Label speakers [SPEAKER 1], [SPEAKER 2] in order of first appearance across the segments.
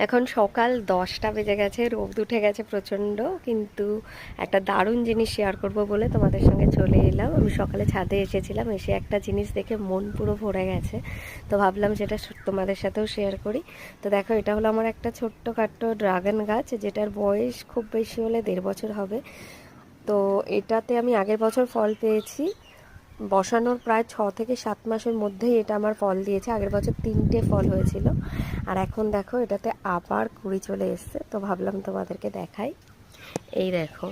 [SPEAKER 1] এখন সকাল 10টা বেজে গেছে, রোদ উঠে গেছে প্রচণ্ড, কিন্তু একটা দারুণ জিনিস শেয়ার করব বলে তোমাদের সঙ্গে চলে এলাম। আমি সকালে ছাদে এসেছিলাম, এসে একটা জিনিস দেখে মন পুরো ভরে গেছে, তো ভাবলাম যেটা তোমাদের সাথেও শেয়ার করি। তো দেখো, এটা হলো আমার একটা ছোট্টখাট্টো ড্রাগন গাছ, যেটার বয়স খুব বেশি হলে 1.5 বছর হবে। তো এটাতে আমি আগের বছর ফল পেয়েছি, বসানোর প্রায় 6 থেকে 7 মাসের মধ্যেই এটা আমার ফল দিয়েছে। আগের বছর 3টে ফল হয়েছিল, আর এখন দেখো এটাতে আবার কুড়ি চলে এসছে। তো ভাবলাম তোমাদেরকে দেখাই। এই দেখো,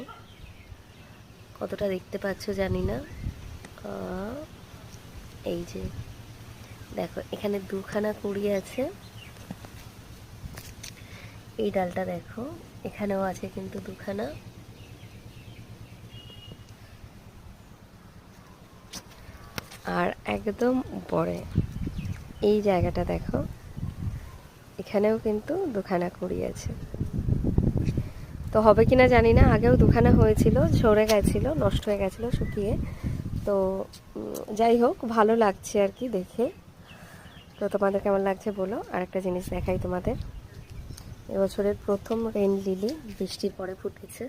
[SPEAKER 1] কতটা দেখতে পাচ্ছ জানি না। এই যে দেখো, এখানে 2খানা কুড়ি আছে। এই ডালটা দেখো, এখানেও আছে কিন্তু 2খানা। আর একদম উপরে এই জায়গাটা দেখো, এখানেও কিন্তু 2খানা কুড়ি আছে। তো হবে কিনা জানি না, আগেও 2খানা হয়েছিল, ঝরে গেছিলো, নষ্ট হয়ে গেছিলো শুকিয়ে। তো যাই হোক, ভালো লাগছে আর কি দেখে। তো তোমাদের কেমন লাগছে বলো। আর একটা জিনিস দেখাই তোমাদের, এবছরের প্রথম রেন লিলি বৃষ্টির পরে ফুটেছে।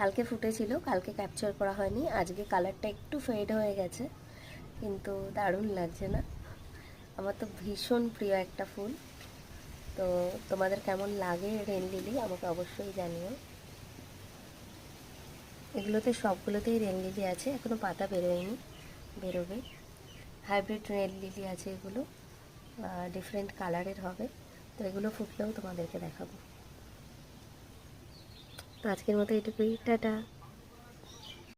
[SPEAKER 1] কালকে ফুটেছিল, কালকে ক্যাপচার করা হয়নি, আজকে কালারটা একটু ফেড হয়ে গেছে, কিন্তু দারুণ লাগছে না? আমার তো ভীষণ প্রিয় একটা ফুল। তো তোমাদের কেমন লাগে রেন লিলি আমাকে অবশ্যই জানিও। এগুলোতে সবগুলোতেই রেন লিলি আছে, এখনও পাতা বেরোয়নি, বেরোবে। হাইব্রিড রেন লিলি আছে এগুলো, ডিফারেন্ট কালারের হবে। তো এগুলো ফুটলেও তোমাদেরকে দেখাবো। তো আজকের মতো এটুকুই, টাটা।